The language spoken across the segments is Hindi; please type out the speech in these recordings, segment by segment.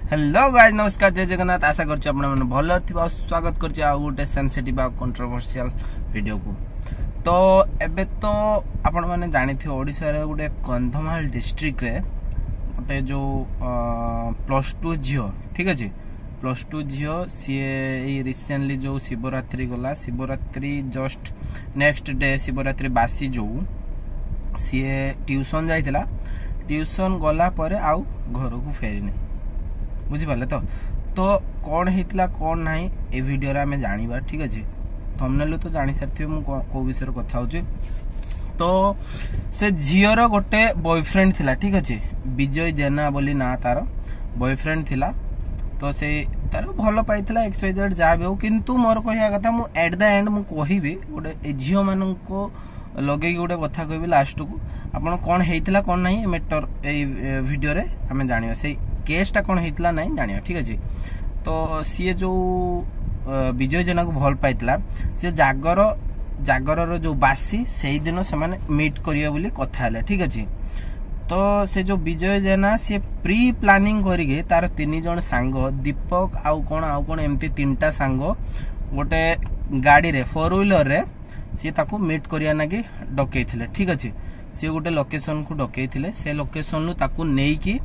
हेलो गाइज नमस्कार जय जगन्नाथ आशा करछि आपण मन भलो थिबा स्वागत करछि आ गोटे सेंसिटिव आ कंट्रोवर्शियल वीडियो को। तो एबे तो आपण माने जानिथि ओडिसा रे गोटे कंधमाल डिस्ट्रिक्ट रे गोटे जो +2 झियो ठीक अछि +2 झियो सी रिसेंटली जो शिवरात्रि गला Shivratri just next day Shivratri बासी जो सी ट्यूशन जाइतिला ट्यूशन गला परे आउ घर को फेरी नहीं बुझिपारे तो कौन होता कौन ना ए वीडियो रे आमे जानिबा ठीक अछि थंबनेल तो जानि सारथिबे मु को विषय रे कथा होछि। तो से झियर गोटे बॉयफ्रेंड थिला ठीक अछि विजय जेना बोली ना तार बॉयफ्रेंड थिला। तो से तार भलो पाइथिला XYZ जा भी हो किंतु मोर कहिया कथा मु एट द एंड मु कहिबी गोटे झियो मानन को लगे गोटे कथा कहबी लास्ट को आपण कौन हेतिला कौन नाही मैटर ए वीडियो रे आमे जानिबा से केसटा कौन होता ना जानिया ठीक अच्छे। तो सी जो विजय जेना को भल पाइला से जागर जो बासी से दिन से मीट करिया बोली कथा है ठीक अच्छे। तो से जो विजय जेना सी प्री प्लानिंग करके तार 3 जन सांग दीपक आउ कौन एमती 3टा सांग गोटे गाड़ी रे 4 व्हीलर रे सी ताको मीट करिया नागी डकई थिले ठीक अच्छे। सी गोटे लोकेशन को डकई थिले से लोकेशन नु ताको नेई की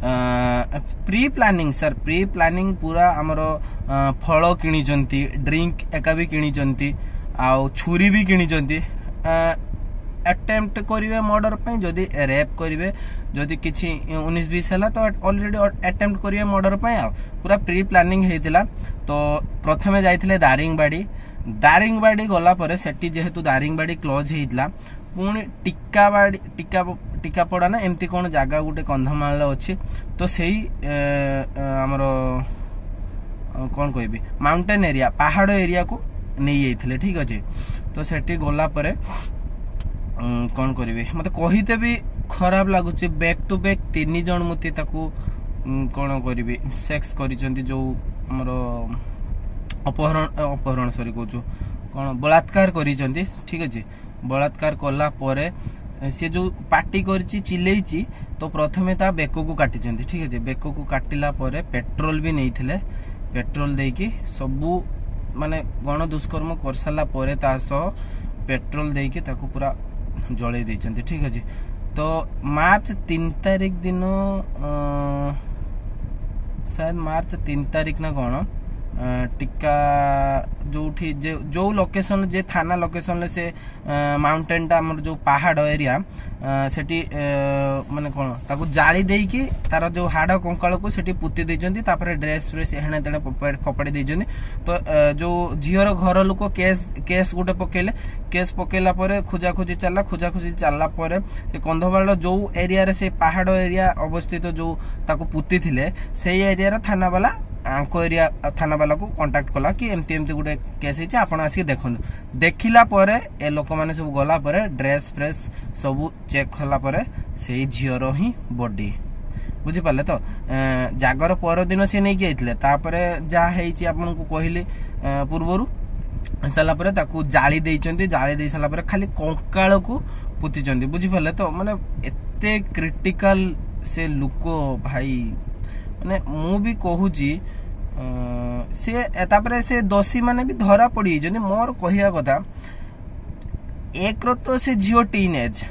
pre planning sir pre planning पूरा आमर फल किणी ड्रिंक एका भी किणी आउ छुरी भी किणी अटेम्प्ट करिवे मर्डर पई जदी रेप करिवे जदी किछि 19-20 हला तो ऑलरेडी अटेम्प्ट करिवे मर्डर पई आ पूरा प्री प्लानिंग हेतिला। तो प्रथमे जाइथिले दारिंगबाड़ी गला परे सेठी जेहेतु दारिंगबाड़ी क्लोज हेतिला पुणी टिका पड़ा ना एमती कौन जगह गोटे कंधमाल अच्छी। तो सही आमर कौन कहबी माउंटेन एरिया पहाड़ एरिया को नहीं जाइथिले ठीक अच्छे। तो सेठी गला परे कौन करिवे मते कहिते भी खराब लागुची बैक टू बैक 3 जन मुती ताकू कौन करिवे सेक्स करिसंती जो हमर अपहरण सॉरी कहूँ कौन बलात्कार करिसंती ठीक अच्छे। बलात्कार कला परे सी जो पार्टी करची चिल्लेची तो प्रथमे ता बेको को काटी ठीक है बेको को काटिला परे पेट्रोल भी नहीं थिले पेट्रोल देकी सबू माने गण दुष्कर्म कर साला परे ता सो पेट्रोल देकी ताको पूरा जळे देचंती ठीक है। तो मार्च 3 तारिख दिन शायद मार्च 3 तारिख ना कौन टिका जो लोकेशन जे थाना लोकेशन से माउंटेन टा हमर जो पहाड़ एरिया सेठी माने कोन ताको जाली देई की तार जो हाड़ कंकाल को सेठी पुती देजंती तापर ड्रेस फ्रेस हेणे तेणे फपड़ी देजंती। तो जो झियर घर लोक केस गोटे पकेले केस पकेला परे खोजाखोजी चलला परे कंधमाल जो एरिया रे से पहाड़ एरिया अवस्थित जो ताको पुती थिले सेही एरिया रो थाना वाला आंको एरिया थाना वाला को कांटेक्ट कला कि एमती गोटे केस है आपण आसिक देखंतु देखिला परे ए लोक माने सब गला परे ड्रेस फ्रेस सब चेक कला परे सेही झियर ही बॉडी बुझी पाले। तो जागर पर दिन से नहीं आइथिले तापरे जा हेची आपन को कहली पूर्वरु साला परे ताकू जाली देइचंती जाली देइ साला परे खाली कंकाळ को पुतिचंती बुझी पाले। तो माने एते क्रिटिकल से लुको भाई माने मु भी कहूची से दोषी माने भी धरा पड़ी जनी मोर कहिया कथा एक तो से जियो टीन एज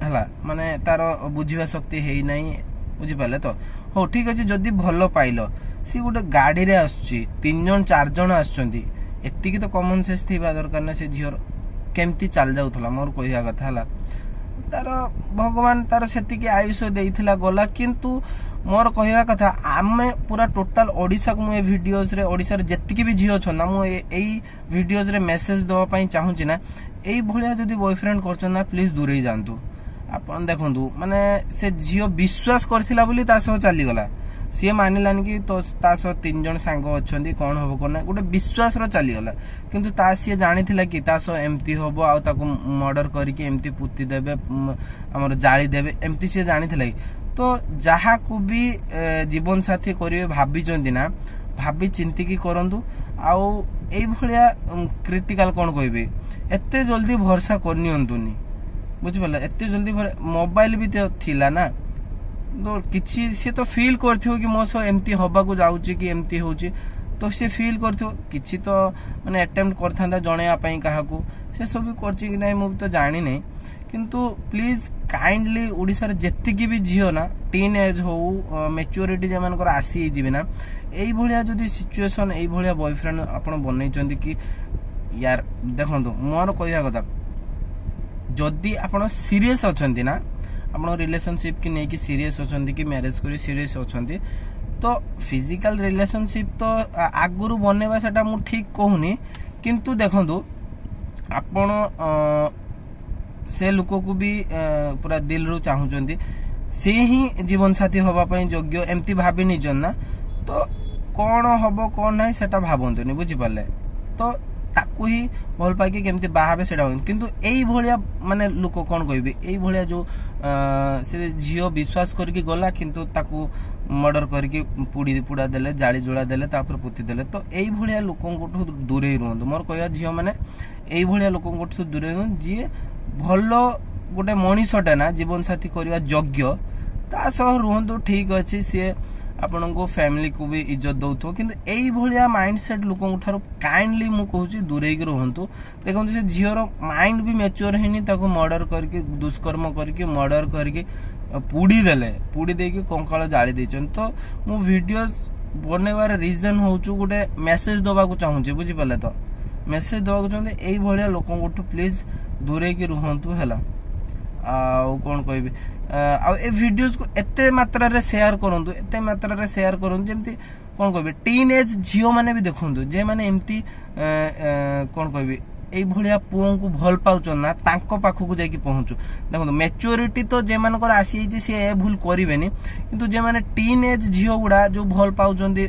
हला माने तार बुझिबा शक्ति हेई नाही बुझी पाले। तो हो ठीक अछि जदी भलो पाइलो सी गोटे गाड़ी रे आछी 3 जन 4 जन आछंती एत्ती की तो कॉमन सेंस थीबा दरकार ना से जियो केमती चल जाउथला मोर कहिया कथा हला तार भगवान तार सेति के आयुष देइथिला गला किंतु मोर कहिया कथा आमे पूरा टोटल ओडिसा को ए वीडियोस रे ओडिसा रे जत्ती भी झियो छना मु एई वीडियोस रे मेसेज दवा पई चाहू छी ना एई भलिया जदी बॉयफ्रेंड करछन ना प्लीज दूर ही जानतु आपन देखंतु माने से झियो विश्वास करथिला बोली ता सह चली गला सी मानिलानी कि तो ता सह 3 जन सांग अछंदी कोन होबो कोन गोटे विश्वास रो चली गला किंतु ता सी जानिथिला कि ता सह एमती होबो आ ताको मर्डर करिके एमती पुती देबे हमर जाली देबे एमती सी जानिथिला। तो जहा को भी जीवन साथी करिवे भाबी चंदी ना भाबी चिंती की करंतु आउ एई भलिया क्रिटिकल कोन कहबे एते जल्दी भरोसा करनियंतुनी बुझि पले एते जल्दी मोबाइल भी तो थिला ना तो किसी सी तो फील करथियो कि मो सो एमती हबा को जाउची कि एमती होउची तो से फील करथियो किछि तो माने अटेम्प्ट करथांदा जणेया पई काहा को से सब भी करची कि नै मु तो जानि नै किंतु प्लीज काइंडली ओडिसा रे जेत्ति की भी जियो ना टीन एज हो मैच्योरिटी जे मानकर आसी जिबे ना एई भलिया जदी सिचुएशन एई भलिया बॉयफ्रेंड आपण बनै चंदी कि यार देखंतु मोर कहिया कथा जदी आपण सीरियस अछंती ना आपण रिलेशनशिप की नै कि सीरियस अछंती कि मैरिज करी सीरियस अछंती तो फिजिकल रिलेशनशिप तो आगुरु बनेबा सेटा मु ठीक कहूनी किंतु देखंतु आपण से लोक को भी पूरा दिल रु चाहूचंती से ही जीवन साथी हवा पई योग्य एमती भाबी नि जन ना तो कौन हबो कौन नाही सेटा भाबंतुनी बुझी पाले तो ताकू ही भल पाइके केमती बाहाबे सेटा होन किंतु एई भलिया माने लोक कोन कहबे एई भलिया जो से झियो विश्वास करके गला किंतु ताकू मर्डर करके पुड़ी पुड़ा देले जाली जुला देले तापर पुती देले तो एई भलिया लोकन कोठो दूरे रहंतु मोर कहया झियो माने एई भलिया लोकन कोठो दूरे रहन जी भलो गोटे मनीषटा ना जीवन साथी करवा योग्य ता सह रुहंतु ठीक अछि से आपन को फैमिली को भी इज्जत दउथो किंतु एई भलिया माइंडसेट लोकन ठारो काइंडली मु कहूची दूरे के रहंतु देखंतु से झियोर माइंड भी मैच्योर हेनी ताको मर्डर करके दुष्कर्म करके मर्डर करके पुड़ी देके कंकाल जाली देचन तो मु वीडियोस बनेबार रीजन होउचु गोटे मेसेज दबा को चाहूची बुझी पाले तो मेसेज दबा को चाहते एई भलिया लोकन कोठो प्लीज दूरे के रुहंतु हला आ कोन कहबी आ ए वीडियोस को एते मात्रा रे शेयर करंतु एते मात्रा रे शेयर करंतु जेमती कोन कहबी टीन एज झियो माने भी देखंतु जे माने एमती कोन कहबी एई भलिया पुओं को भल पाउचन ना तांको पाखु को जाई कि पहुंचु देखंतु मैच्योरिटी तो जे मानकर आसी जे से ए भूल करिवेनी किंतु जे माने टीन एज झियो गुडा जो भल पाउचंदी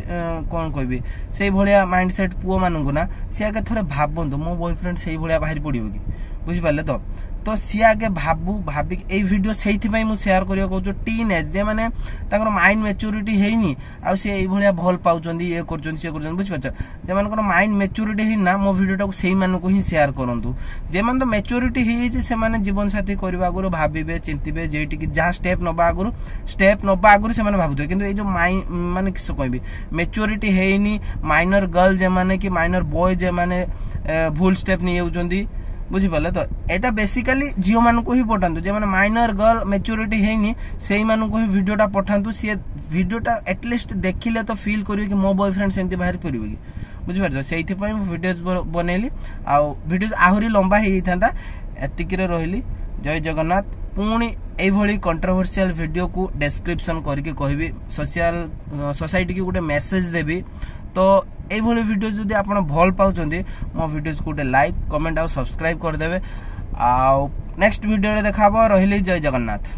कोन कहबी सेई भलिया माइंडसेट पुओ मानंगु ना से आगे थोरे भाबंतु मो बॉयफ्रेंड सेई भलिया बाहर पडिबो कि बुझी पाले तो सी आगे भाभी ए वीडियो सेइथि पई मु शेयर करियो कहू टीन एज जे माने ताकर माइंड मैच्योरिटी हेइनी आ से एई भलिया भल पाउचंदी ए करचंदी से करचंदी बुझि पाछ जे मानकर माइंड मैच्योरिटी हेइ ना मो वीडियो टाको सेई मान को ही शेयर करंतु जे मान तो मैच्योरिटी हेइ जे से माने जीवन साथी करबा आगुरु भाबिबे चिंतिबे जेइटि कि जा स्टेप नबा आगुरु से माने भाबुथो किंतु ए जो माने किस कहबी मैच्योरिटी हेइनी माइनर गर्ल जे माने कि माइनर बॉय जे माने भूल स्टेप नि येउचंदी बुझी पाले तो एटा बेसिकली जियो मान को ही पठांतु जे माने माइनर गर्ल मैच्योरिटी हेइनी सेही मान को ही वीडियोटा पठांतु से वीडियोटा एटलीस्ट देखिले तो फील करियो कि मो बॉयफ्रेंड सेमती बाहर परिबो कि बुझी पारछ सेहिथि पई वीडियोस बनेली आ वीडियोस आहुरी लंबा हेइ थांदा एतिकिरे रहिली जय जगन्नाथ पुणी एई भली कंट्रोवर्शियल वीडियो को डिस्क्रिप्शन करके कहबी सोसाइटी की गोटे मेसेज देबी तो एई भली वीडियो जदि आपण भल पाउचंदी मो वीडियोस को लाइक कमेंट और सब्सक्राइब कर देबे आ नेक्स्ट वीडियो रे देखाबो रहिली जय जगन्नाथ।